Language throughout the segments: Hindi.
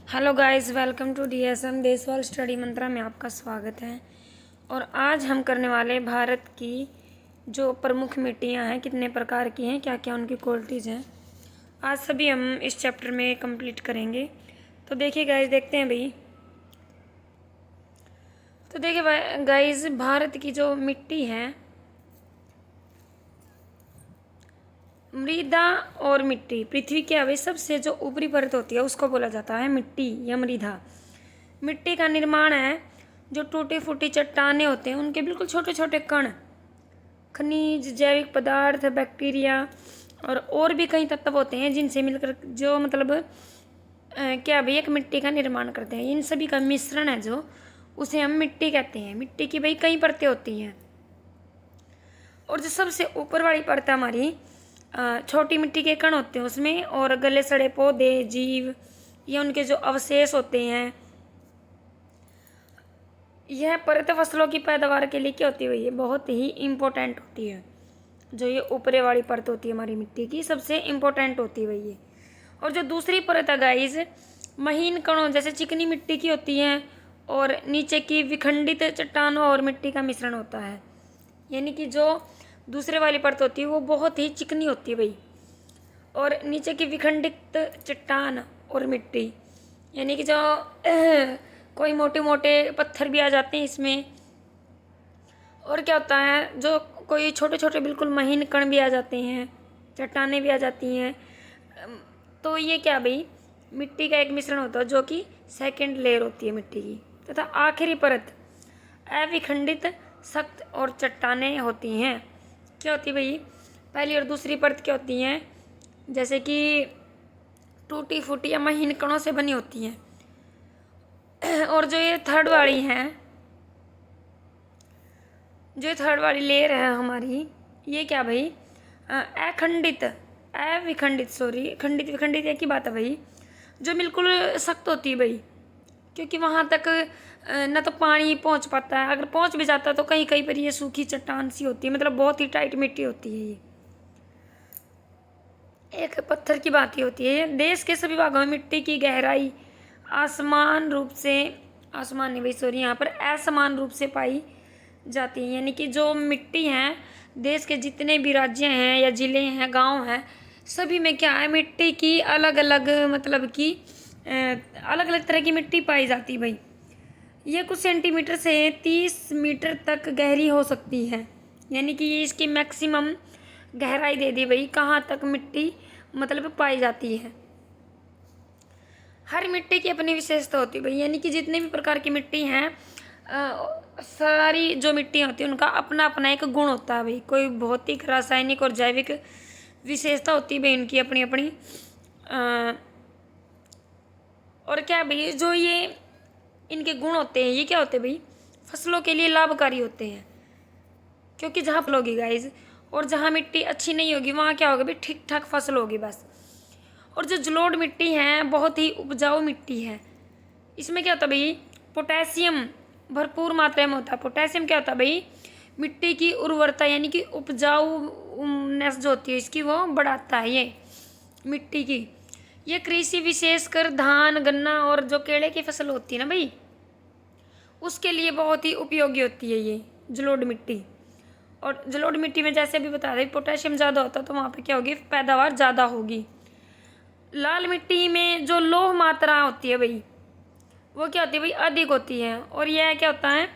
Hello guys, welcome to DSM Deshwal study Mantra में आपका स्वागत है। और आज हम करने वाले भारत की जो प्रमुख मिट्टियाँ हैं, कितने प्रकार की हैं, क्या क्या उनकी क्वालिटीज़ हैं, आज सभी हम इस चैप्टर में कंप्लीट करेंगे। तो देखिए गाइस, देखते हैं भाई। तो देखिए गाइस, भारत की जो मिट्टी है, मृदा और मिट्टी, पृथ्वी के अभी सबसे जो ऊपरी परत होती है उसको बोला जाता है मिट्टी या मृदा। मिट्टी का निर्माण है जो टूटी फूटी चट्टानें होते हैं, उनके बिल्कुल छोटे छोटे कण, खनिज, जैविक पदार्थ, बैक्टीरिया और भी कई तत्व होते हैं जिनसे मिलकर जो क्या भाई एक मिट्टी का निर्माण करते हैं। इन सभी का मिश्रण है जो, उसे हम मिट्टी कहते हैं। मिट्टी की भाई कई परतें होती हैं, और जो सबसे ऊपर वाली परत हमारी छोटी मिट्टी के कण होते हैं उसमें, और गले सड़े पौधे, जीव या उनके जो अवशेष होते हैं। यह परत फसलों की पैदावार के लिए क्या होती है, ये बहुत ही इम्पोर्टेंट होती है। जो ये ऊपरे वाली परत होती है हमारी मिट्टी की, सबसे इम्पोर्टेंट होती है ये। और जो दूसरी परत है गाइस, महीन कणों जैसे चिकनी मिट्टी की होती है, और नीचे की विखंडित चट्टानों और मिट्टी का मिश्रण होता है। यानी कि जो दूसरे वाली परत होती है वो बहुत ही चिकनी होती है भाई, और नीचे की विखंडित चट्टान और मिट्टी, यानी कि जो कोई मोटे मोटे पत्थर भी आ जाते हैं इसमें। और क्या होता है, जो कोई छोटे छोटे बिल्कुल महीन कण भी आ जाते हैं, चट्टानें भी आ जाती हैं। तो ये क्या भाई मिट्टी का एक मिश्रण होता है जो कि सेकंड लेयर होती है मिट्टी की। तथा आखिरी परत अविखंडित सख्त और चट्टानें होती हैं। क्या होती है भाई, पहली और दूसरी परत क्या होती हैं, जैसे कि टूटी फूटी या महीन कणों से बनी होती हैं। और जो ये थर्ड वाली है, जो थर्ड वाली लेयर है हमारी, ये क्या भाई अखंडित अविखंडित सॉरी खंडित विखंडित एक ही बात है भाई, जो बिल्कुल सख्त होती है भाई, क्योंकि वहाँ तक न तो पानी पहुँच पाता है, अगर पहुँच भी जाता है तो कहीं कहीं पर ये सूखी चट्टान सी होती है, मतलब बहुत ही टाइट मिट्टी होती है। ये एक पत्थर की बात ही होती है। देश के सभी भागों में मिट्टी की गहराई आसमान नहीं भाई सॉरी, यहाँ पर असमान रूप से पाई जाती है। यानी कि जो मिट्टी है, देश के जितने भी राज्य हैं या ज़िले हैं, गांव हैं, सभी में क्या है, मिट्टी की अलग अलग अलग अलग तरह की मिट्टी पाई जाती है भाई। ये कुछ सेंटीमीटर से 30 मीटर तक गहरी हो सकती है। यानी कि ये इसकी मैक्सिमम गहराई दे दी भाई, कहाँ तक मिट्टी पाई जाती है। हर मिट्टी की अपनी विशेषता होती है भाई, यानी कि जितने भी प्रकार की मिट्टी हैं, सारी जो मिट्टी होती है उनका अपना अपना एक गुण होता है भाई। कोई भौतिक, रासायनिक और जैविक विशेषता होती है भाई इनकी अपनी अपनी। और क्या भाई, जो ये इनके गुण होते हैं, ये क्या होते हैं भाई, फसलों के लिए लाभकारी होते हैं। क्योंकि जहाँ फसल होगी गाइज, और जहाँ मिट्टी अच्छी नहीं होगी वहाँ क्या होगा भाई, ठीक ठाक फसल होगी बस। और जो जलोढ़ मिट्टी है बहुत ही उपजाऊ मिट्टी है। इसमें क्या होता है भाई, पोटेशियम भरपूर मात्रा में होता है। पोटेशियम क्या होता है भाई, मिट्टी की उर्वरता यानी कि उपजाऊनेस जो होती है इसकी, वो बढ़ाता है ये मिट्टी की। ये कृषि विशेषकर धान, गन्ना और जो केले की फसल होती है ना भाई, उसके लिए बहुत ही उपयोगी होती है ये जलोढ़ मिट्टी। और जलोढ़ मिट्टी में जैसे अभी बता दें, पोटेशियम ज़्यादा होता है तो वहाँ पे क्या होगी, पैदावार ज़्यादा होगी। लाल मिट्टी में जो लौह मात्रा होती है भाई, वो क्या होती है भाई, अधिक होती है। और यह क्या होता है,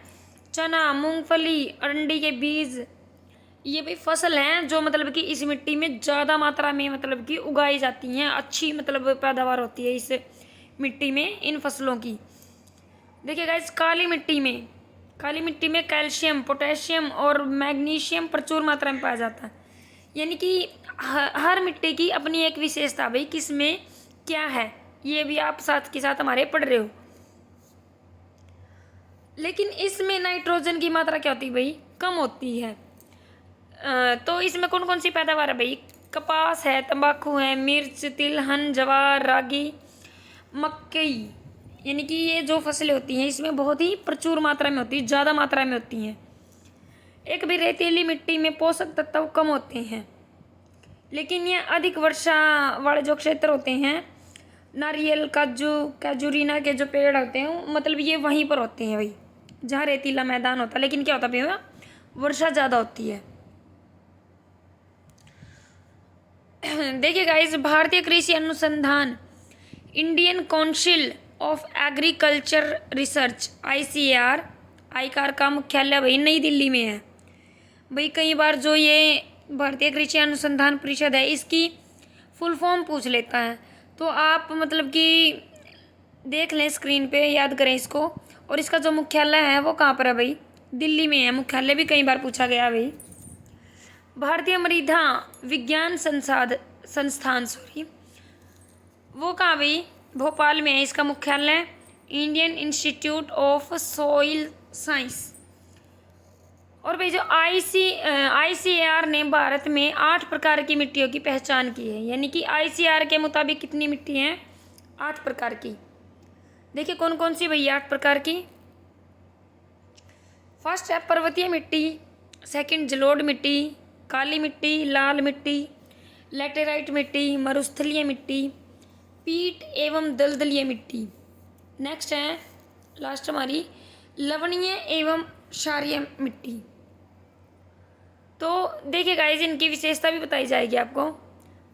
चना, मूंगफली, अरंडी के बीज, ये भी फसल हैं जो कि इस मिट्टी में ज़्यादा मात्रा में कि उगाई जाती हैं। अच्छी पैदावार होती है इस मिट्टी में इन फसलों की। देखिए गाइस, काली मिट्टी में कैल्शियम, पोटेशियम और मैग्नीशियम प्रचुर मात्रा में पाया जाता है। यानी कि हर मिट्टी की अपनी एक विशेषता भाई, किस में क्या है, ये भी आप साथ के साथ हमारे पढ़ रहे हो। लेकिन इसमें नाइट्रोजन की मात्रा क्या होती है भाई, कम होती है। तो इसमें कौन कौन सी पैदावार है भाई, कपास है, तंबाकू है, मिर्च, तिलहन, जवार, रागी, मकई, यानी कि ये जो फसलें होती हैं इसमें बहुत ही प्रचुर मात्रा में होती है, ज़्यादा मात्रा में होती हैं। एक भी रेतीली मिट्टी में पोषक तत्व कम होते हैं, लेकिन ये अधिक वर्षा वाले जो क्षेत्र होते हैं नारियल, काजू, काजूरीना के जो पेड़ होते हैं मतलब ये वहीं पर होते हैं भाई, जहाँ रेतीला मैदान होता है। लेकिन क्या होता है भैया, वर्षा ज़्यादा होती है। देखिए गाइस, भारतीय कृषि अनुसंधान, Indian council of agriculture research, ICAR, आईकार का मुख्यालय भाई नई दिल्ली में है। भाई कई बार जो ये भारतीय कृषि अनुसंधान परिषद है इसकी फुल फॉर्म पूछ लेता है, तो आप मतलब कि देख लें स्क्रीन पे, याद करें इसको। और इसका जो मुख्यालय है वो कहाँ पर है भाई, दिल्ली में है। मुख्यालय भी कई बार पूछा गया भाई। भारतीय मृदा विज्ञान संस्थान वो कहाँ भाई, भोपाल में है इसका मुख्यालय। Indian institute of soil science. और भाई जो ICAR ने भारत में 8 प्रकार की मिट्टियों की पहचान की है, यानी कि ICAR के मुताबिक कितनी मिट्टी हैं, 8 प्रकार की। देखिए कौन कौन सी भैया 8 प्रकार की। फर्स्ट है पर्वतीय मिट्टी, सेकंड जलोढ़ मिट्टी, काली मिट्टी, लाल मिट्टी, लैटेराइट मिट्टी, मरुस्थलीय मिट्टी, पीट एवं दलदलीय मिट्टी। नेक्स्ट है लास्ट हमारी लवणीय एवं क्षारीय मिट्टी। तो देखिए गाइस, इनकी विशेषता भी बताई जाएगी आपको,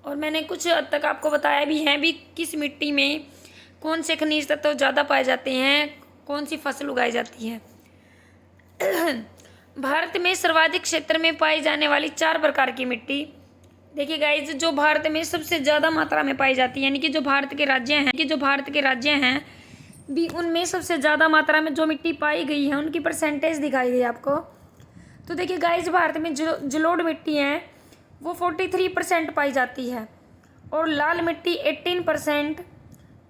और मैंने कुछ हद तक आपको बताया भी है भी किस मिट्टी में कौन से खनिज तत्व ज़्यादा पाए जाते हैं, कौन सी फसल उगाई जाती है। भारत में सर्वाधिक क्षेत्र में पाई जाने वाली 4 प्रकार की मिट्टी। देखिए गाइस, जो भारत में सबसे ज़्यादा मात्रा में पाई जाती है, यानी कि जो भारत के राज्य हैं भी उनमें सबसे ज़्यादा मात्रा में जो मिट्टी पाई गई है उनकी परसेंटेज दिखाई गई आपको। तो देखिए गाइस, भारत में जो जलोढ़ मिट्टी है वो 43% पाई जाती है, और लाल मिट्टी 18%,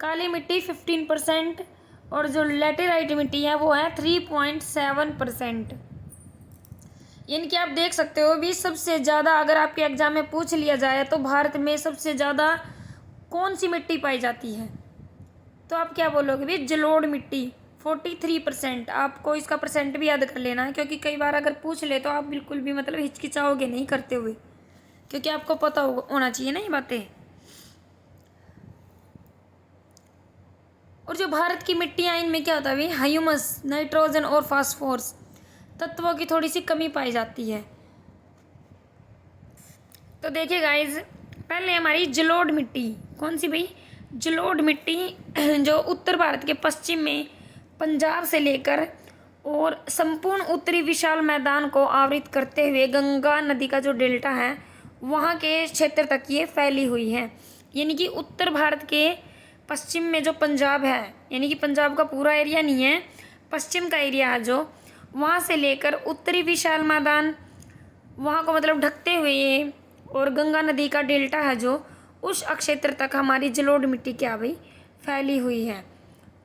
काली मिट्टी 15%, और जो लैटेराइट मिट्टी है वो है 3.7%। यानी कि आप देख सकते हो भी सबसे ज़्यादा, अगर आपके एग्जाम में पूछ लिया जाए तो भारत में सबसे ज़्यादा कौन सी मिट्टी पाई जाती है, तो आप क्या बोलोगे भी, जलोढ़ मिट्टी 43%। आपको इसका परसेंट भी याद कर लेना है, क्योंकि कई बार अगर पूछ ले तो आप बिल्कुल भी मतलब हिचकिचाओगे नहीं करते हुए, क्योंकि आपको पता होना चाहिए ना ये बातें। और जो भारत की मिट्टियाँ, इनमें क्या होता है भाई, ह्यूमस, नाइट्रोजन और फास्फोरस तत्वों की थोड़ी सी कमी पाई जाती है। तो देखिए गाइज, पहले हमारी जलोढ़ मिट्टी, कौन सी भाई, जलोढ़ मिट्टी, जो उत्तर भारत के पश्चिम में पंजाब से लेकर और संपूर्ण उत्तरी विशाल मैदान को आवृत करते हुए गंगा नदी का जो डेल्टा है वहाँ के क्षेत्र तक ये फैली हुई है। यानी कि उत्तर भारत के पश्चिम में जो पंजाब है, यानी कि पंजाब का पूरा एरिया नहीं है, पश्चिम का एरिया है जो, वहाँ से लेकर उत्तरी विशाल मैदान वहाँ को मतलब ढकते हुए ये, और गंगा नदी का डेल्टा है जो, उस क्षेत्र तक हमारी जलोढ़ मिट्टी क्या भाई फैली हुई है।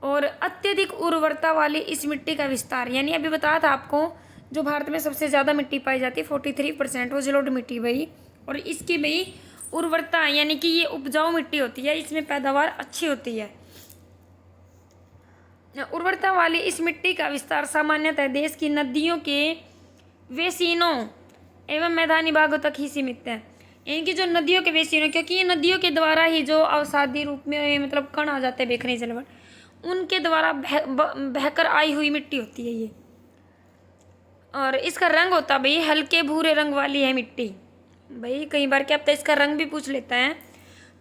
और अत्यधिक उर्वरता वाली इस मिट्टी का विस्तार, यानी अभी बताया था आपको जो भारत में सबसे ज़्यादा मिट्टी पाई जाती है 43%, वो जलोढ़ मिट्टी भाई। और इसकी भाई उर्वरता, यानी कि ये उपजाऊ मिट्टी होती है, इसमें पैदावार अच्छी होती है। उर्वरता वाली इस मिट्टी का विस्तार सामान्यतः देश की नदियों के वेसिनों एवं मैदानी भागों तक ही सीमित है। इनकी जो नदियों के वेसिनों, क्योंकि ये नदियों के द्वारा ही जो अवसादी रूप में मतलब कण आ जाते हैं बेखनी जल पर, उनके द्वारा बहकर आई हुई मिट्टी होती है ये। और इसका रंग होता भाई हल्के भूरे रंग वाली है मिट्टी। भाई कई बार क्या होता है, इसका रंग भी पूछ लेता है,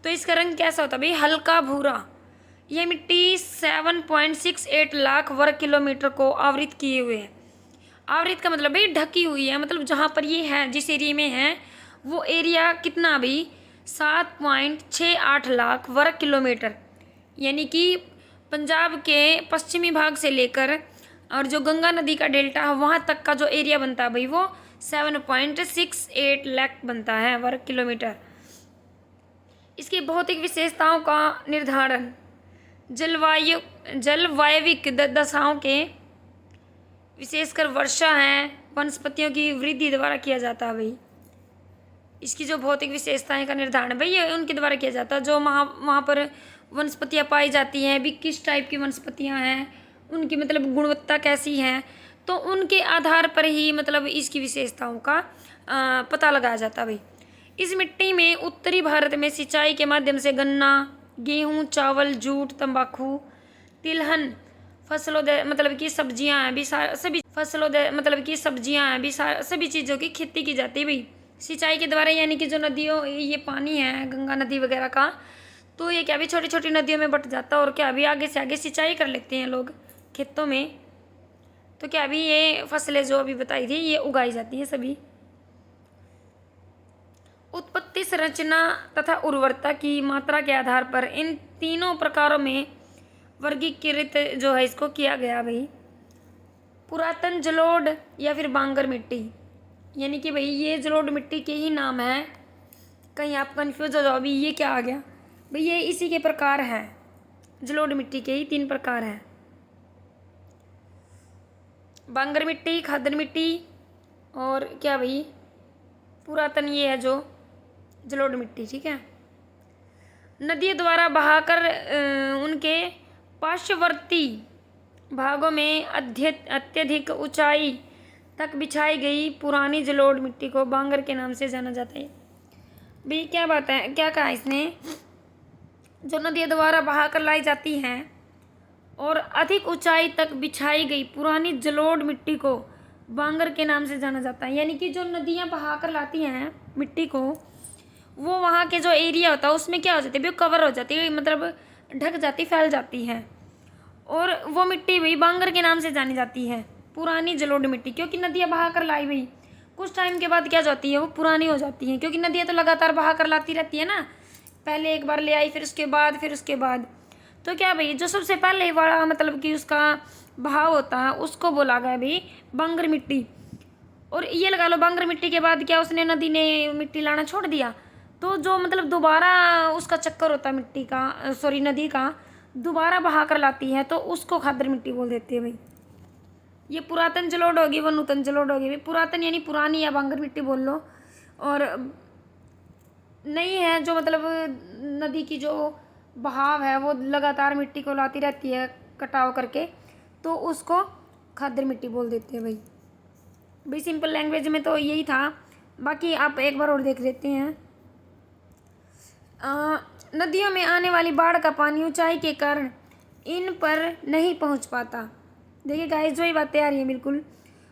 तो इसका रंग कैसा होता है भाई, हल्का भूरा। यह मिट्टी 7.68 लाख वर्ग किलोमीटर को आवृत किए हुए है। आवृत का मतलब भाई ढकी हुई है, मतलब जहाँ पर ये है, जिस एरिया में है वो एरिया कितना भाई 7.68 लाख वर्ग किलोमीटर, यानी कि पंजाब के पश्चिमी भाग से लेकर और जो गंगा नदी का डेल्टा है वहाँ तक का जो एरिया बनता है भाई वो 7.68 लाख बनता है वर्ग किलोमीटर। इसकी भौतिक विशेषताओं का निर्धारण जलवायविक दशाओं के, विशेषकर वर्षा है, वनस्पतियों की वृद्धि द्वारा किया जाता है भाई। इसकी जो भौतिक विशेषताएं का निर्धारण भाई ये उनके द्वारा किया जाता है, जो वहाँ पर वनस्पतियाँ पाई जाती हैं भी, किस टाइप की वनस्पतियाँ हैं, उनकी मतलब गुणवत्ता कैसी है, तो उनके आधार पर ही मतलब इसकी विशेषताओं का पता लगाया जाता है भाई। इस मिट्टी में उत्तरी भारत में सिंचाई के माध्यम से गन्ना, गेहूँ, चावल, जूट, तंबाकू, तिलहन फसलों मतलब की सब्जियां हैं भी सभी फसलों मतलब की सब्जियां हैं भी सभी चीज़ों की खेती की जाती है भाई सिंचाई के द्वारा। यानी कि जो नदियों ये पानी है गंगा नदी वगैरह का, तो ये क्या भी छोटी छोटी नदियों में बट जाता है और क्या भी आगे से आगे सिंचाई कर लेते हैं लोग खेतों में। तो क्या भी ये फसलें जो अभी बताई थी ये उगाई जाती हैं सभी। उत्पत्ति, संरचना तथा उर्वरता की मात्रा के आधार पर इन तीनों प्रकारों में वर्गीकृत जो है इसको किया गया भाई। पुरातन जलोढ़ या फिर बांगर मिट्टी, यानी कि भाई ये जलोढ़ मिट्टी के ही नाम है, कहीं आप कंफ्यूज हो जाओ अभी ये क्या आ गया भाई, ये इसी के प्रकार है, जलोढ़ मिट्टी के ही 3 प्रकार हैं, बांगर मिट्टी, खादर मिट्टी और क्या भाई पुरातन ये है जो जलोढ़ मिट्टी। ठीक है। नदियों द्वारा बहाकर उनके पार्श्ववर्ती भागों में अत्यधिक ऊंचाई तक बिछाई गई पुरानी जलोढ़ मिट्टी को बांगर के नाम से जाना जाता है। भाई क्या बात है, क्या कहा इसने, जो नदियों द्वारा बहाकर लाई जाती हैं और अधिक ऊंचाई तक बिछाई गई पुरानी जलोढ़ मिट्टी को बांगर के नाम से जाना जाता है। यानी कि जो नदियाँ बहाकर लाती हैं मिट्टी को, वो वहाँ के जो एरिया होता है उसमें क्या हो जाती है, वो कवर हो जाती है, मतलब ढक जाती, फैल जाती है, और वो मिट्टी भी बांगर के नाम से जानी जाती है, पुरानी जलोढ़ मिट्टी। क्योंकि नदियाँ बहा कर लाई भाई कुछ टाइम के बाद क्या जाती है, वो पुरानी हो जाती हैं, क्योंकि नदियाँ तो लगातार बहा कर लाती रहती है ना, पहले एक बार ले आई फिर उसके बाद तो क्या भाई जो सबसे पहले वाला मतलब कि उसका बहाव होता है उसको बोला गया भाई बांगर मिट्टी। और ये लगा लो बांगर मिट्टी के बाद क्या उसने नदी ने मिट्टी लाना छोड़ दिया, तो जो मतलब दोबारा उसका चक्कर होता है मिट्टी का, सॉरी नदी का दोबारा बहा कर लाती है, तो उसको खादर मिट्टी बोल देते हैं भाई। ये पुरातन जलोढ़ होगी, वो नूतन जलोढ़ होगी भाई। पुरातन यानी पुरानी या बांगर मिट्टी बोल लो, और नई है जो मतलब नदी की जो बहाव है वो लगातार मिट्टी को लाती रहती है कटाव करके, तो उसको खादर मिट्टी बोल देते हैं भाई। भाई सिंपल लैंग्वेज में तो यही था, बाकी आप एक बार और देख लेते हैं। नदियों में आने वाली बाढ़ का पानी ऊंचाई के कारण इन पर नहीं पहुंच पाता। देखिए गाइस जो ही बातें आ रही हैं बिल्कुल,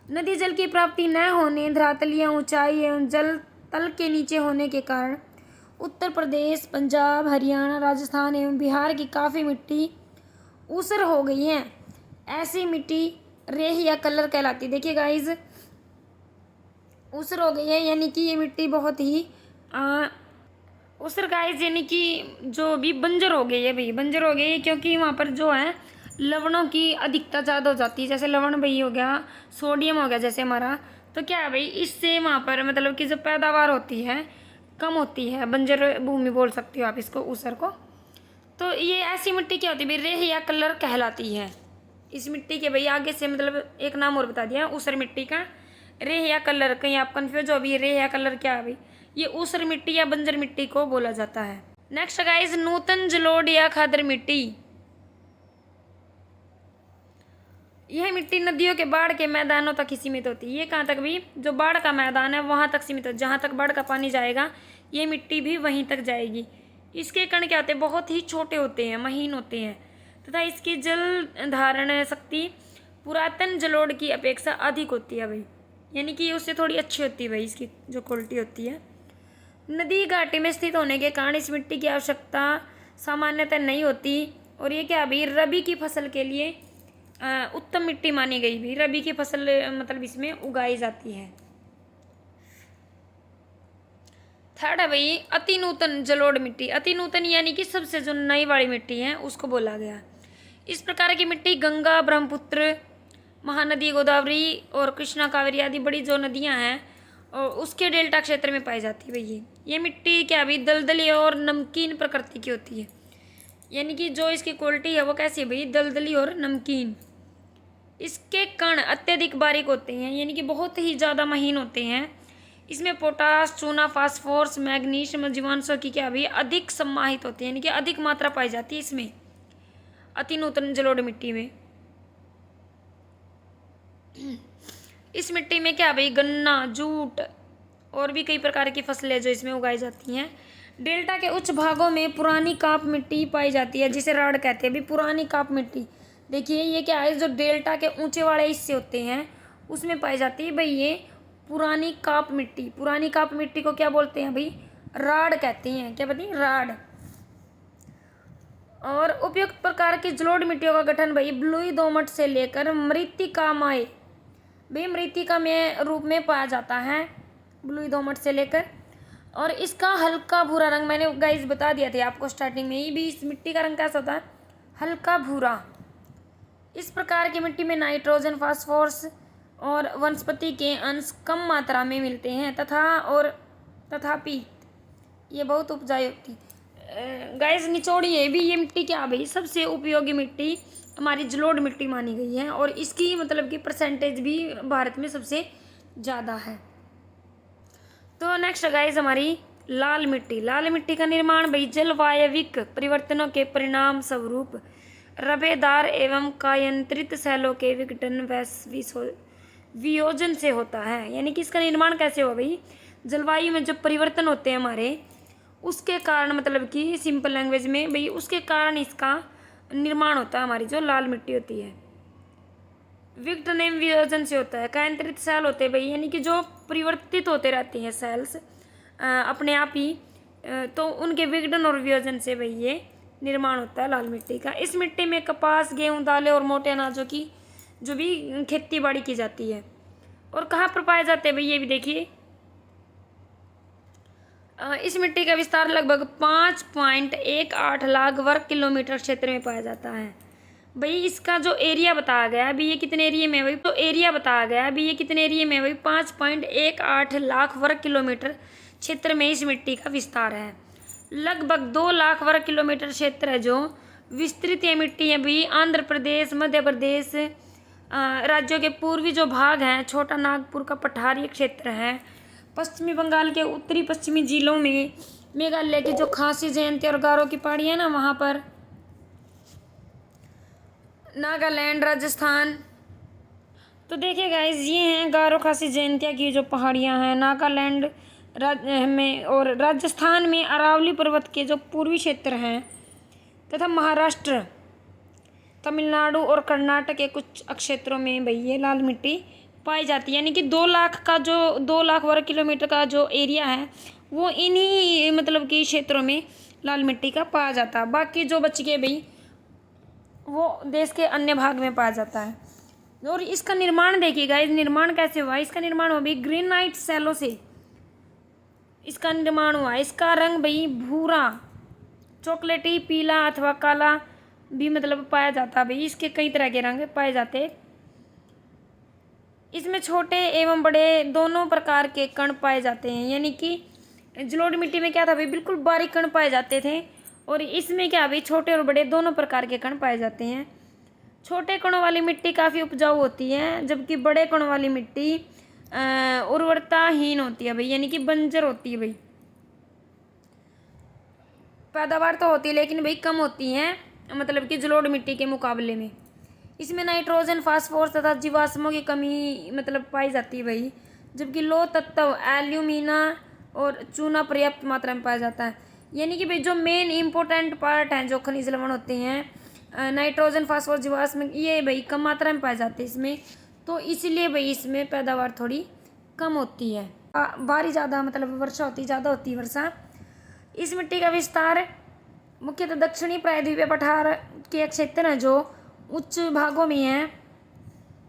नदी जल की प्राप्ति न होने, धरातलीय ऊंचाई एवं जल तल के नीचे होने के कारण उत्तर प्रदेश, पंजाब, हरियाणा, राजस्थान एवं बिहार की काफ़ी मिट्टी ऊसर हो गई है। ऐसी मिट्टी रेह या कलर कहलाती। देखिए गाइस ऊसर हो गई है, यानी कि ये मिट्टी बहुत ही ऊसर गाइस यानी कि जो भी बंजर हो गई है भाई, बंजर हो गई है क्योंकि वहाँ पर जो है लवणों की अधिकता ज़्यादा हो जाती है। जैसे लवण भाई हो गया, सोडियम हो गया जैसे हमारा, तो क्या है भाई इससे वहाँ पर मतलब कि जो पैदावार होती है कम होती है, बंजर भूमि बोल सकते हो आप इसको ऊसर को। तो ये ऐसी मिट्टी क्या होती है भाई, रेह या कलर कहलाती है। इस मिट्टी के भाई आगे से मतलब एक नाम और बता दिया ऊसर मिट्टी का, रेह या कलर। कहीं आप कंफ्यूज हो भी रेह या कलर क्या है भाई, ये ऊसर मिट्टी या बंजर मिट्टी को बोला जाता है। नेक्स्ट गाइस नूतन जलोढ़ या खादर मिट्टी। यह मिट्टी नदियों के बाढ़ के मैदानों तक ही सीमित होती है। ये कहाँ तक भी, जो बाढ़ का मैदान है वहाँ तक सीमित हो, जहाँ तक बाढ़ का पानी जाएगा ये मिट्टी भी वहीं तक जाएगी। इसके कण क्या होते हैं, बहुत ही छोटे होते हैं, महीन होते हैं, तथा इसकी जल धारण शक्ति पुरातन जलोढ़ की अपेक्षा अधिक होती है भाई, यानी कि उससे थोड़ी अच्छी होती है भाई इसकी जो क्वालिटी होती है। नदी घाटी में स्थित होने के कारण इस मिट्टी की आवश्यकता सामान्यतः नहीं होती, और ये क्या भाई रबी की फसल के लिए उत्तम मिट्टी मानी गई भी। रबी की फसल मतलब इसमें उगाई जाती है। थर्ड है भाई अति नूतन जलोढ़ मिट्टी। अति नूतन यानी कि सबसे जो नई वाली मिट्टी है उसको बोला गया। इस प्रकार की मिट्टी गंगा, ब्रह्मपुत्र, महानदी, गोदावरी और कृष्णा, कावेरी आदि बड़ी जो नदियां हैं और उसके डेल्टा क्षेत्र में पाई जाती है भाई। ये मिट्टी क्या भी दलदली और नमकीन प्रकृति की होती है, यानी कि जो इसकी क्वालिटी है वो कैसी है भाई, दलदली और नमकीन। इसके कण अत्यधिक बारीक होते हैं, यानी कि बहुत ही ज़्यादा महीन होते हैं। इसमें पोटास, चूना, फास्फोरस, मैग्नीशियम, जीवांशों की क्या भी अधिक समाहित होती है, यानी कि अधिक मात्रा पाई जाती है इसमें अति नूतन जलोढ़ मिट्टी में। इस मिट्टी में क्या भाई गन्ना, जूट और भी कई प्रकार की फसलें जो इसमें उगाई जाती हैं। डेल्टा के उच्च भागों में पुरानी काप मिट्टी पाई जाती है जिसे राड़ कहते हैं। अभी पुरानी काप मिट्टी देखिए ये क्या है, जो डेल्टा के ऊंचे वाले हिस्से होते हैं उसमें पाई जाती है भाई ये पुरानी काप मिट्टी। पुरानी काप मिट्टी को क्या बोलते हैं भाई, राड़ कहते हैं। क्या बताइए, राड़। और उपयुक्त प्रकार की जलोढ़ मिट्टियों का गठन भाई बलुई दोमट से लेकर मृत्तिकामय भाई मृत्तिकामय रूप में पाया जाता है, बलुई दोमट से लेकर। और इसका हल्का भूरा रंग मैंने गाइस बता दिया था आपको स्टार्टिंग में ही भी, इस मिट्टी का रंग कैसा होता है, हल्का भूरा। इस प्रकार की मिट्टी में नाइट्रोजन, फास्फोरस और वनस्पति के अंश कम मात्रा में मिलते हैं तथापि ये बहुत उपजाऊ होती गाइस। निचोड़िए भी ये मिट्टी क्या भाई सबसे उपयोगी मिट्टी हमारी जलोढ़ मिट्टी मानी गई है और इसकी मतलब कि परसेंटेज भी भारत में सबसे ज़्यादा है। तो नेक्स्ट गाइस हमारी लाल मिट्टी। लाल मिट्टी का निर्माण भाई जलवायविक परिवर्तनों के परिणाम स्वरूप रबेदार एवं कायंत्रित सेलों के विघटन व वियोजन से होता है। यानी कि इसका निर्माण कैसे हुआ भाई, जलवायु में जब परिवर्तन होते हैं हमारे उसके कारण, मतलब कि सिंपल लैंग्वेज में भाई उसके कारण इसका निर्माण होता है। हमारी जो लाल मिट्टी होती है विघटन एवं वियोजन से होता है। कायंत्रित सेल होते हैं भाई यानी कि जो परिवर्तित होते रहती हैं सेल्स अपने आप ही, तो उनके विघटन और वियोजन से भाई ये निर्माण होता है लाल मिट्टी का। इस मिट्टी में कपास, गेहूँ, दालें और मोटे अनाजों की जो भी खेती बाड़ी की जाती है। और कहाँ पर पाए जाते हैं भाई ये भी देखिए, इस मिट्टी का विस्तार लगभग 5.18 लाख वर्ग किलोमीटर क्षेत्र में पाया जाता है। भाई इसका जो एरिया बताया गया है अभी ये कितने एरिया में है भाई, तो एरिया बताया गया है अभी ये कितने एरिया में है भाई, 5.18 लाख वर्ग किलोमीटर क्षेत्र में इस मिट्टी का विस्तार है। लगभग 2 लाख वर्ग किलोमीटर क्षेत्र है जो विस्तृत ये मिट्टी है भाई आंध्र प्रदेश, मध्य प्रदेश राज्यों के पूर्वी जो भाग हैं, छोटा नागपुर का पठारी क्षेत्र है, पश्चिमी बंगाल के उत्तरी पश्चिमी जिलों में, मेघालय की जो खासी, जयंती और गारो की पहाड़ियाँ ना वहाँ पर, नागालैंड, राजस्थान। तो देखिए गाइस ये हैं गारो, खासी, जयंतिया की जो पहाड़ियाँ हैं नागालैंड में और राजस्थान में अरावली पर्वत के जो पूर्वी क्षेत्र हैं तथा महाराष्ट्र, तमिलनाडु और कर्नाटक के कुछ क्षेत्रों में भाई ये लाल मिट्टी पाई जाती है। यानी कि 2 लाख वर्ग किलोमीटर का जो एरिया है वो इन्हीं मतलब कि क्षेत्रों में लाल मिट्टी का पाया जाता है। बाकी जो बच गए भाई वो देश के अन्य भाग में पाया जाता है। और इसका निर्माण देखिएगा, इस निर्माण कैसे हुआ, इसका निर्माण हुआ भाई ग्रेनाइट सेलों से इसका निर्माण हुआ। इसका रंग भाई भूरा, चॉकलेटी, पीला अथवा काला भी मतलब पाया जाता है भाई। इसके कई तरह के रंग पाए जाते हैं। इसमें छोटे एवं बड़े दोनों प्रकार के कण पाए जाते हैं। यानी कि जलोढ़ मिट्टी में क्या था भाई, बिल्कुल बारीक कण पाए जाते थे और इसमें क्या भाई छोटे और बड़े दोनों प्रकार के कण पाए जाते हैं। छोटे कणों वाली मिट्टी काफ़ी उपजाऊ होती है जबकि बड़े कणों वाली मिट्टी उर्वरताहीन होती है भाई, यानी कि बंजर होती है भाई। पैदावार तो होती है लेकिन भाई कम होती है मतलब कि जलोढ़ मिट्टी के मुकाबले में। इसमें नाइट्रोजन, फास्फोरस तथा जीवाश्मों की कमी मतलब पाई जाती है भाई, जबकि लोह तत्व एल्यूमिना और चूना पर्याप्त मात्रा में पाया जाता है। यानी कि भाई जो मेन इम्पोर्टेंट पार्ट हैं जो खनिज लवण होते हैं नाइट्रोजन, फास्फोरस, जीवाश्म, ये भाई कम मात्रा में पाए जाते हैं इसमें, तो इसलिए भाई इसमें पैदावार थोड़ी कम होती है। भारी ज़्यादा मतलब वर्षा होती ज़्यादा होती है वर्षा। इस मिट्टी का विस्तार मुख्यतः दक्षिणी प्रायद्वीपीय पठार के क्षेत्र हैं जो उच्च भागों में है।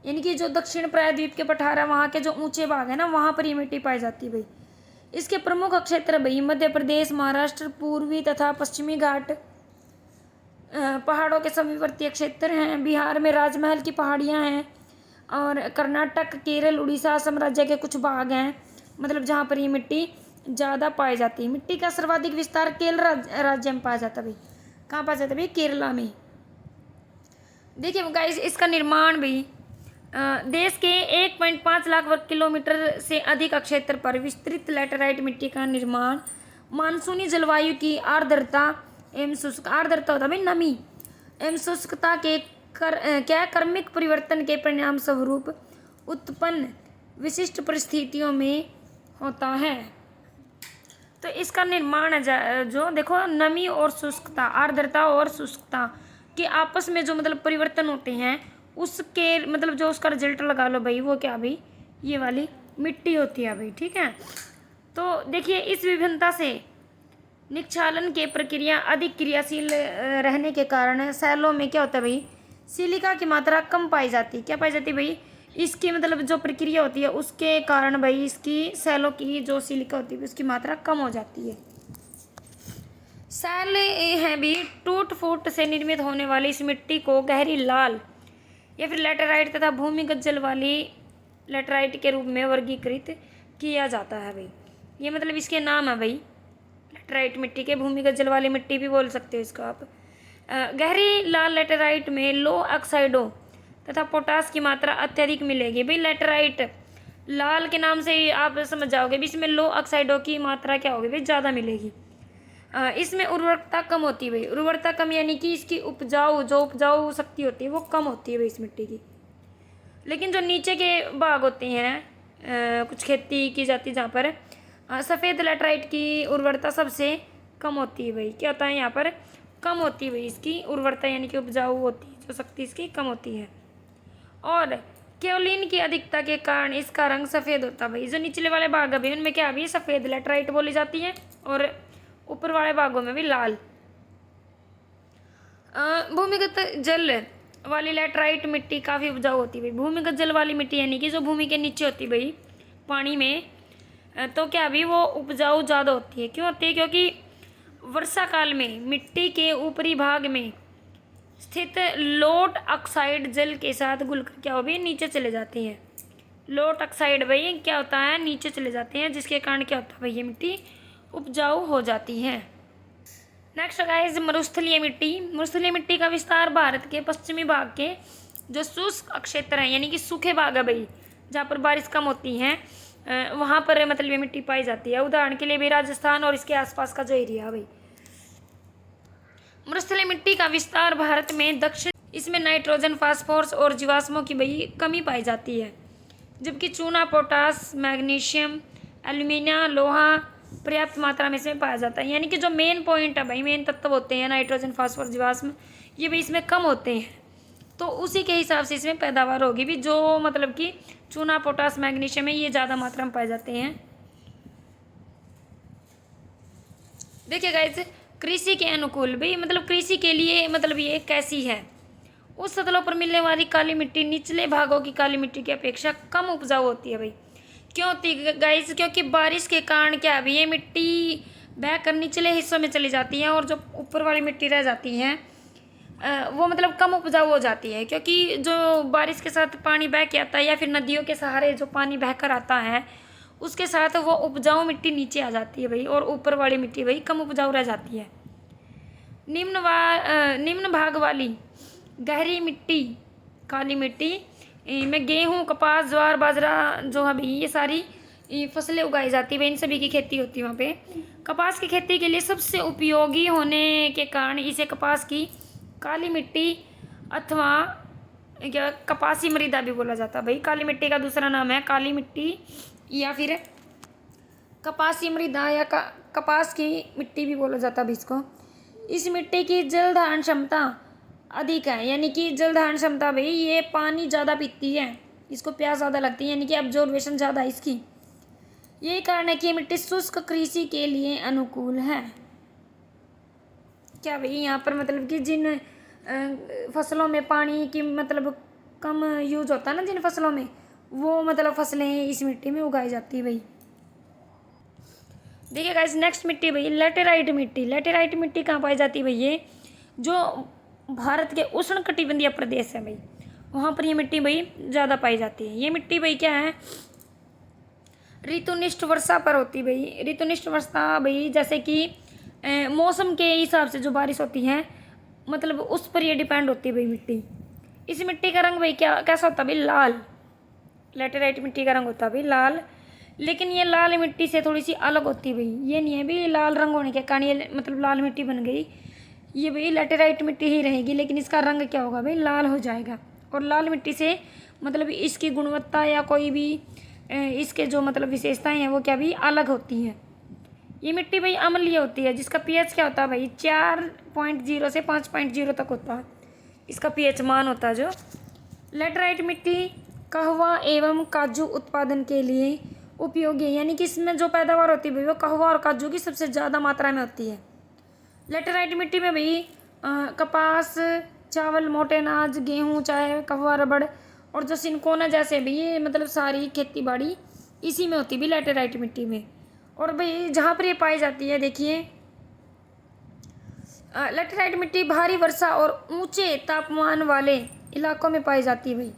यानी कि जो दक्षिण प्रायद्वीप के पठार है वहाँ के जो ऊंचे भाग है ना वहाँ पर ये मिट्टी पाई जाती है भाई। इसके प्रमुख क्षेत्र भाई मध्य प्रदेश, महाराष्ट्र, पूर्वी तथा पश्चिमी घाट पहाड़ों के समीपवर्ती क्षेत्र हैं। बिहार में राजमहल की पहाड़ियाँ हैं और कर्नाटक, केरल, उड़ीसा, असम राज्य के कुछ भाग हैं मतलब जहाँ पर ये मिट्टी ज़्यादा पाई जाती है। मिट्टी का सर्वाधिक विस्तार केरल राज्य में पाया जाता है भाई। कहाँ पाया जाता है भाई, केरला में। देखिए गाइस इसका निर्माण भी देश के 1.5 लाख वर्ग किलोमीटर से अधिक क्षेत्र पर विस्तृत लैटेराइट मिट्टी का निर्माण मानसूनी जलवायु की आर्द्रता एवं शुष्क, आर्द्रता होता है भाई नमी, एवं शुष्कता के क्रमिक परिवर्तन के परिणाम स्वरूप उत्पन्न विशिष्ट परिस्थितियों में होता है। तो इसका निर्माण जो देखो नमी और शुष्कता, आर्द्रता और शुष्कता के आपस में जो मतलब परिवर्तन होते हैं उसके मतलब जो उसका रिजल्ट लगा लो भाई, वो क्या भाई, ये वाली मिट्टी होती है भाई। ठीक है, तो देखिए इस विभिन्नता से निक्षालन के प्रक्रिया अधिक क्रियाशील रहने के कारण सैलों में क्या होता है भाई, सिलिका की मात्रा कम पाई जाती है। क्या पाई जाती है भाई, इसकी मतलब जो प्रक्रिया होती है उसके कारण भाई इसकी सैलों की जो सिलिका होती है उसकी मात्रा कम हो जाती है। सैल है भी टूट फूट से निर्मित होने वाली इस मिट्टी को गहरी लाल या फिर लेटेराइट तथा भूमिगत जल वाली लेटेराइट के रूप में वर्गीकृत किया जाता है भाई। ये मतलब इसके नाम है भाई, लेटेराइट मिट्टी के, भूमिगत जल वाली मिट्टी भी बोल सकते हो इसको आप। गहरी लाल लेटेराइट में लो ऑक्साइडों तथा पोटास की मात्रा अत्यधिक मिलेगी भाई। लेटेराइट लाल के नाम से ही आप समझ जाओगे भी, इसमें लो ऑक्साइडों की मात्रा क्या होगी भाई, ज़्यादा मिलेगी। इसमें उर्वरकता कम होती है भाई, उर्वरकता कम यानी कि इसकी उपजाऊ शक्ति होती है वो कम होती है भाई इस मिट्टी की। लेकिन जो नीचे के भाग होते हैं कुछ खेती की जाती है जहाँ पर सफ़ेद लेटराइट की उर्वरता सबसे कम होती है भाई। क्या होता है यहाँ पर, कम होती है भाई इसकी उर्वरता, यानी कि उपजाऊ होती है जो शक्ति इसकी कम होती है। और केओलिन की अधिकता के कारण इसका रंग सफ़ेद होता है भाई। जो निचले वाले भाग अभी उनमें क्या अभी सफ़ेद लेटराइट बोली जाती है और ऊपर वाले भागों में भी लाल। भूमिगत जल वाली लेटराइट मिट्टी काफ़ी उपजाऊ होती है भाई। भूमिगत जल वाली मिट्टी यानी कि जो भूमि के नीचे होती है भाई पानी में, तो क्या अभी वो उपजाऊ ज़्यादा होती है। क्यों होती है, क्योंकि वर्षा काल में मिट्टी के ऊपरी भाग में स्थित लोट ऑक्साइड जल के साथ घुलकर क्या हो भाई नीचे चले जाती हैं। लोट ऑक्साइड भाई क्या होता है, नीचे चले जाते हैं, जिसके कारण क्या होता है भाई ये मिट्टी उपजाऊ हो जाती है। नेक्स्ट गाइस मरुस्थलीय मिट्टी। मरुस्थलीय मिट्टी का विस्तार भारत के पश्चिमी भाग के जो शुष्क क्षेत्र हैं यानी कि सूखे भाग है भाई, जहाँ पर बारिश कम होती है वहाँ पर मतलब ये मिट्टी पाई जाती है। उदाहरण के लिए भी राजस्थान और इसके आसपास का जो एरिया है भाई। मरुस्थलीय मिट्टी का विस्तार भारत में दक्षिण, इसमें नाइट्रोजन, फास्फोरस और जीवाश्मों की भाई कमी पाई जाती है, जबकि चूना, पोटास, मैग्नीशियम, एल्यूमिनियम, लोहा पर्याप्त मात्रा में इसमें पाया जाता है। यानी कि जो मेन पॉइंट है भाई, मेन तत्व होते हैं नाइट्रोजन, फास्फोरस, जीवाश्म, ये भी इसमें कम होते हैं, तो उसी के हिसाब से इसमें पैदावार होगी भी। जो मतलब कि चूना, पोटास, मैग्नीशियम है ये ज़्यादा मात्रा में पाए जाते हैं। देखिए गाइस कृषि के अनुकूल भाई, मतलब कृषि के लिए मतलब ये कैसी है, उस सतलों पर मिलने वाली काली मिट्टी निचले भागों की काली मिट्टी की अपेक्षा कम उपजाऊ होती है भाई। क्यों होती है गाइस, क्योंकि बारिश के कारण क्या अभी ये मिट्टी बह कर निचले हिस्सों में चली जाती है और जो ऊपर वाली मिट्टी रह जाती है वो मतलब कम उपजाऊ हो जाती है, क्योंकि जो बारिश के साथ पानी बह के आता है या फिर नदियों के सहारे जो पानी बह कर आता है उसके साथ वो उपजाऊ मिट्टी नीचे आ जाती है भाई, और ऊपर वाली मिट्टी भाई कम उपजाऊ रह जाती है। निम्न भाग वाली गहरी मिट्टी, काली मिट्टी में गेहूँ, कपास, ज्वार, बाजरा जो है भाई ये सारी फसलें उगाई जाती है भाई, इन सभी की खेती होती है वहाँ पे। कपास की खेती के लिए सबसे उपयोगी होने के कारण इसे कपास की काली मिट्टी अथवा क्या कपासी मृदा भी बोला जाता है भाई। काली मिट्टी का दूसरा नाम है काली मिट्टी या फिर कपासी मृदा या कपास की मिट्टी भी बोला जाता है भाई इसको। इस मिट्टी की जल धारण क्षमता अधिक है, यानी कि जल धारण क्षमता भाई ये पानी ज़्यादा पीती है, इसको प्यास ज़्यादा लगती है, यानी कि एब्जॉर्बेशन ज़्यादा है इसकी। यही कारण है कि ये मिट्टी शुष्क कृषि के लिए अनुकूल है। क्या भाई यहाँ पर मतलब कि जिन फसलों में पानी की मतलब कम यूज होता है ना, जिन फसलों में, वो मतलब फसलें इस मिट्टी में उगाई जाती है भाई। देखिए गाइस नेक्स्ट मिट्टी भाई लेटेराइट मिट्टी। लेटेराइट मिट्टी कहाँ पाई जाती है भाई, ये जो भारत के उष्ण कटिबंधीय प्रदेश है भाई वहाँ पर ये मिट्टी भाई ज़्यादा पाई जाती है। ये मिट्टी भाई क्या है, ऋतुनिष्ठ वर्षा पर होती है भाई। ऋतुनिष्ठ वर्षा भाई जैसे कि मौसम के हिसाब से जो बारिश होती है मतलब उस पर ये डिपेंड होती है भाई मिट्टी। इस मिट्टी का रंग भाई क्या कैसा होता है भाई, लाल। लेटेराइट मिट्टी का रंग होता है भाई लाल, लेकिन ये लाल मिट्टी से थोड़ी सी अलग होती है भाई। ये नहीं है भाई लाल रंग होने के कारण ये मतलब लाल मिट्टी बन गई, ये भाई लेटेराइट मिट्टी ही रहेगी, लेकिन इसका रंग क्या होगा भाई, लाल हो जाएगा। और लाल मिट्टी से मतलब इसकी गुणवत्ता या कोई भी इसके जो मतलब विशेषताएं हैं वो क्या भी अलग होती हैं। ये मिट्टी भाई अम्लीय होती है, जिसका पीएच क्या होता है भाई 4.0 से 5.0 तक होता है इसका पीएच मान होता है। जो लेटराइट मिट्टी कहवा एवं काजू उत्पादन के लिए उपयोगी है, यानी कि इसमें जो पैदावार होती है भाई वो कहवा और काजू की सबसे ज़्यादा मात्रा में होती है। लेटराइट मिट्टी में भाई कपास, चावल, मोटे अनाज, गेहूँ, चाय, कहवा, रबड़ और जो सिनकोना जैसे भी ये मतलब सारी खेती बाड़ी इसी में होती है भी लेटराइट मिट्टी में। और भाई जहाँ पर ये पाई जाती है देखिए, लेटराइट मिट्टी भारी वर्षा और ऊंचे तापमान वाले इलाकों में पाई जाती है भाई।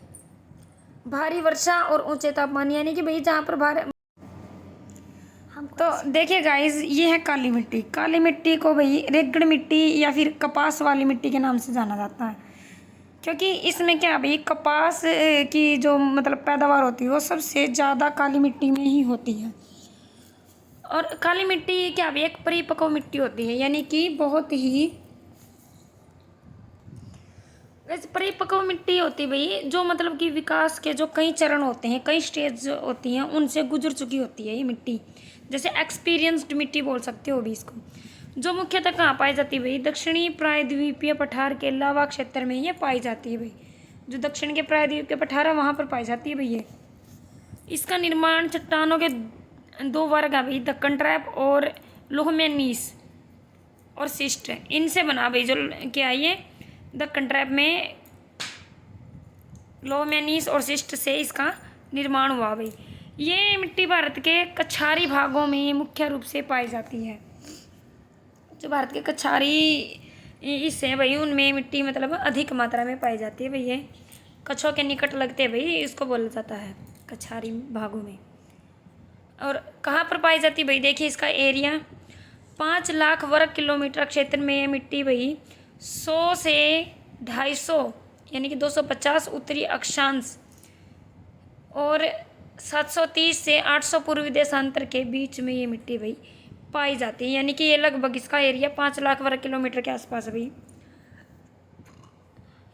भारी वर्षा और ऊंचे तापमान यानी कि भाई जहाँ पर भारी, तो देखिए गाइज ये है काली मिट्टी। काली मिट्टी को भाई रेगड़ मिट्टी या फिर कपास वाली मिट्टी के नाम से जाना जाता है, क्योंकि इसमें क्या भाई कपास की जो मतलब पैदावार होती है वो सबसे ज़्यादा काली मिट्टी में ही होती है। और काली मिट्टी क्या भाई एक परिपक्व मिट्टी होती है, यानी कि बहुत ही परिपक्व मिट्टी होती भाई जो मतलब कि विकास के जो कई चरण होते हैं, कई स्टेज होती हैं, उनसे गुजर चुकी होती है ये मिट्टी। जैसे एक्सपीरियंस्ड मिट्टी बोल सकते हो भी इसको। जो मुख्यतः कहाँ पाई जाती है भाई दक्षिणी प्रायद्वीपीय पठार के लावा क्षेत्र में ये पाई जाती है भाई। जो दक्षिण के प्रायद्वीप के पठार है वहाँ पर पाई जाती है भाई ये। इसका निर्माण चट्टानों के दो वर्ग है भाई, दक्कन ट्रैप और लोहमैनीस और शिस्ट, इनसे बना भाई। जो क्या ये दक्कन ट्रैप में लोहमैनीस और शिस्ट से इसका निर्माण हुआ भाई। ये मिट्टी भारत के कछारी भागों में मुख्य रूप से पाई जाती है। जो भारत के कछारी हिस्से हैं भाई उनमें मिट्टी मतलब अधिक मात्रा में पाई जाती है भाई। ये कच्छों के निकट लगते हैं भाई, इसको बोला जाता है कछारी भागों में। और कहाँ पर पाई जाती है भाई देखिए इसका एरिया 5 लाख वर्ग किलोमीटर क्षेत्र में ये मिट्टी भाई 100 से 250 यानी कि 250 उत्तरी अक्षांश और 730 से 800 पूर्वी देशांतर के बीच में ये मिट्टी भाई पाई जाती है, यानी कि ये लगभग इसका एरिया 5 लाख वर्ग किलोमीटर के आसपास है भाई।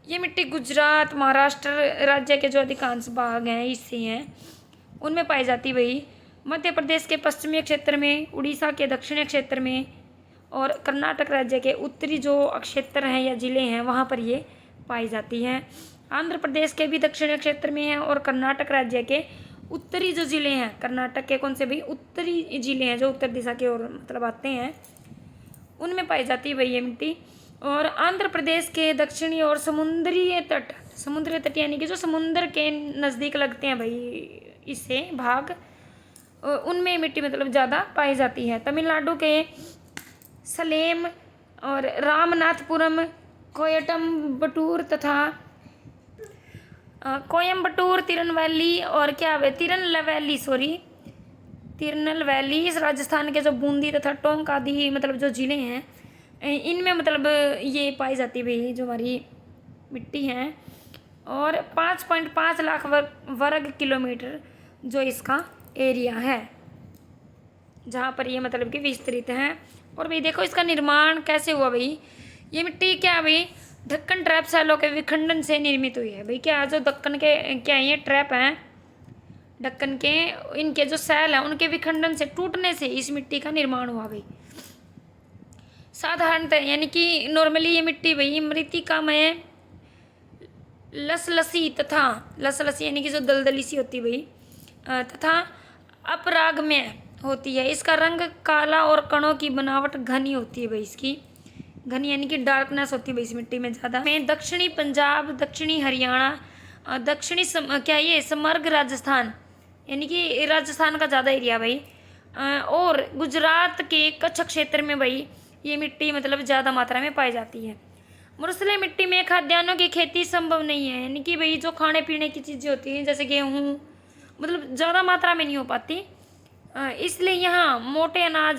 ये मिट्टी गुजरात, महाराष्ट्र राज्य के जो अधिकांश भाग हैं हिस्से हैं उनमें पाई जाती है भाई। मध्य प्रदेश के पश्चिमी क्षेत्र में, उड़ीसा के दक्षिणी क्षेत्र में और कर्नाटक राज्य के उत्तरी जो क्षेत्र हैं या ज़िले हैं वहाँ पर ये पाई जाती हैं। आंध्र प्रदेश के भी दक्षिणी क्षेत्र में है और कर्नाटक राज्य के उत्तरी जो ज़िले हैं, कर्नाटक के कौन से भाई उत्तरी ज़िले हैं जो उत्तर दिशा की ओर मतलब आते हैं, उनमें पाई जाती है भाई ये मिट्टी। और आंध्र प्रदेश के दक्षिणी और समुद्री तट यानी कि जो समुद्र के नज़दीक लगते हैं भाई इससे भाग, उनमें मिट्टी मतलब ज़्यादा पाई जाती है। तमिलनाडु के सलेम और रामनाथपुरम, कोयम्बटूर तथा कोयम्बटूर, तिरनलवैली इस राजस्थान के जो बूंदी तथा टोंक आदि मतलब जो ज़िले हैं इनमें मतलब ये पाई जाती है भाई जो हमारी मिट्टी हैं। और 5.5 लाख वर्ग किलोमीटर जो इसका एरिया है जहाँ पर ये मतलब कि विस्तृत है। और भाई देखो इसका निर्माण कैसे हुआ भाई। ये मिट्टी क्या भाई दक्कन ट्रैप सैलों के विखंडन से निर्मित हुई है भाई। क्या जो दक्कन के क्या ये ट्रैप हैं दक्कन के, इनके जो सैल हैं उनके विखंडन से टूटने से इस मिट्टी का निर्माण हुआ भाई। साधारणतः यानी कि नॉर्मली ये मिट्टी भाई मृत्तिकामय, लसलसी यानी कि जो दलदली सी होती है भाई तथा अपरागमय होती है। इसका रंग काला और कणों की बनावट घनी होती है भाई। इसकी घनी यानी कि डार्कनेस होती है भाई इस मिट्टी में ज़्यादा। में दक्षिणी पंजाब, दक्षिणी हरियाणा, दक्षिणी क्या ये समर्ग राजस्थान यानी कि राजस्थान का ज़्यादा एरिया भाई, और गुजरात के कच्छ क्षेत्र में भाई ये मिट्टी मतलब ज़्यादा मात्रा में पाई जाती है। मुरसले मिट्टी में खाद्यान्नों की खेती संभव नहीं है, यानी कि भाई जो खाने पीने की चीज़ें होती हैं जैसे गेहूँ मतलब ज़्यादा मात्रा में नहीं हो पाती, इसलिए यहाँ मोटे अनाज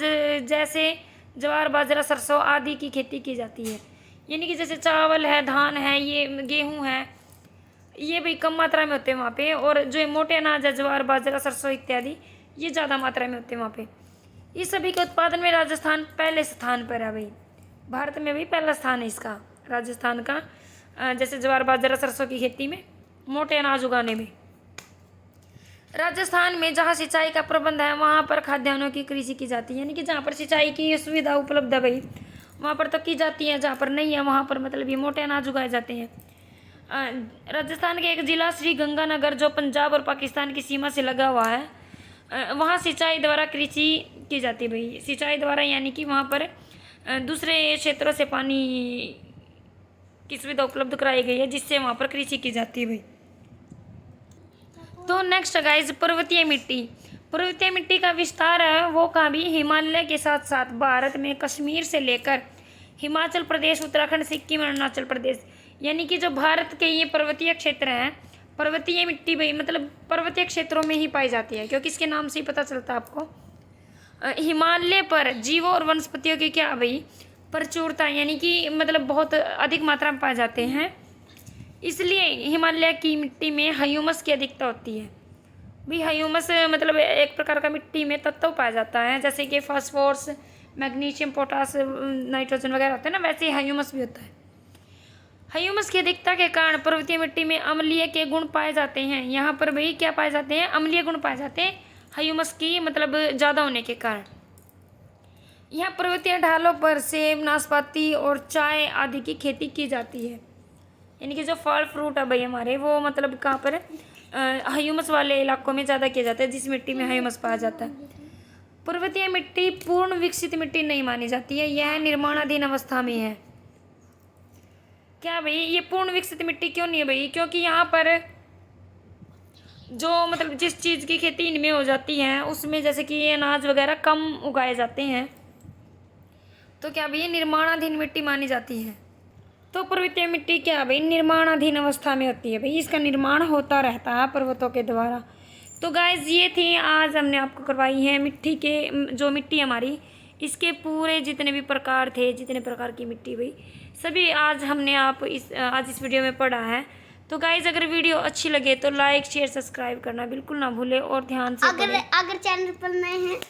जैसे ज्वार, बाजरा, सरसों आदि की खेती की जाती है। यानी कि जैसे चावल है, धान है, ये गेहूँ है, ये भाई कम मात्रा में होते हैं वहाँ पे। और जो मोटे अनाज है ज्वार, बाजरा, सरसों इत्यादि ये ज़्यादा मात्रा में होते हैं वहाँ पे। इस सभी के उत्पादन में राजस्थान पहले स्थान पर है भाई। भारत में भी पहला स्थान है इसका राजस्थान का, जैसे ज्वार, बाजरा, सरसों की खेती में, मोटे अनाज उगाने में। राजस्थान में जहाँ सिंचाई का प्रबंध है वहाँ पर खाद्यान्नों की कृषि की जाती है, यानी कि जहाँ पर सिंचाई की सुविधा उपलब्ध है भाई वहाँ पर तो की जाती है, जहाँ पर नहीं है वहाँ पर मतलब ये मोटे अनाज उगाए जाते हैं। राजस्थान के एक जिला श्री गंगानगर जो पंजाब और पाकिस्तान की सीमा से लगा हुआ है, वहाँ सिंचाई द्वारा कृषि की जाती है भाई। सिंचाई द्वारा यानी कि वहाँ पर दूसरे क्षेत्रों से पानी की सुविधा उपलब्ध कराई गई है जिससे वहाँ पर कृषि की जाती है भाई। तो नेक्स्ट गाइज पर्वतीय मिट्टी। पर्वतीय मिट्टी का विस्तार है वो कहाँ भी हिमालय के साथ साथ भारत में कश्मीर से लेकर हिमाचल प्रदेश, उत्तराखंड, सिक्किम और अरुणाचल प्रदेश, यानी कि जो भारत के ये पर्वतीय क्षेत्र हैं, पर्वतीय मिट्टी भाई मतलब पर्वतीय क्षेत्रों में ही पाई जाती है, क्योंकि इसके नाम से ही पता चलता है आपको। हिमालय पर जीवों और वनस्पतियों की क्या भाई प्रचुरता, यानी कि मतलब बहुत अधिक मात्रा में पाए जाते हैं, इसलिए हिमालय की मिट्टी में ह्यूमस की अधिकता होती है भाई। ह्यूमस मतलब एक प्रकार का मिट्टी में तत्व पाया जाता है, जैसे कि फास्फोरस, मैग्नीशियम, पोटास, नाइट्रोजन वगैरह होते हैं ना, वैसे ही ह्यूमस भी होता है। ह्यूमस की अधिकता के कारण पर्वतीय मिट्टी में अम्लीय के गुण पाए जाते हैं। यहाँ पर भाई क्या पाए जाते हैं, अम्लीय गुण पाए जाते हैं ह्यूमस की मतलब ज़्यादा होने के कारण। यहाँ पर्वतीय ढालों पर सेब, नाशपाती और चाय आदि की खेती की जाती है, यानी कि जो फल फ्रूट है भाई हमारे वो मतलब कहाँ पर ह्यूमस वाले इलाकों में ज़्यादा किया जाता है, जिस मिट्टी में ह्यूमस पाया जाता है। पर्वतीय मिट्टी पूर्ण विकसित मिट्टी नहीं मानी जाती है, यह निर्माणाधीन अवस्था में है। क्या भाई ये पूर्ण विकसित मिट्टी क्यों नहीं है भाई, क्योंकि यहाँ पर जो मतलब जिस चीज़ की खेती इनमें हो जाती है उसमें जैसे कि अनाज वगैरह कम उगाए जाते हैं, तो क्या भाई निर्माणाधीन मिट्टी मानी जाती है। तो पर्वतीय मिट्टी क्या भाई निर्माणाधीन अवस्था में होती है भाई, इसका निर्माण होता रहता है पर्वतों के द्वारा। तो गाइज ये थी आज हमने आपको करवाई है मिट्टी के जो मिट्टी हमारी, इसके पूरे जितने भी प्रकार थे, जितने प्रकार की मिट्टी भाई सभी आज हमने आज इस वीडियो में पढ़ा है। तो गाइज अगर वीडियो अच्छी लगे तो लाइक शेयर सब्सक्राइब करना बिल्कुल ना भूले और ध्यान से अगर चैनल पर नए हैं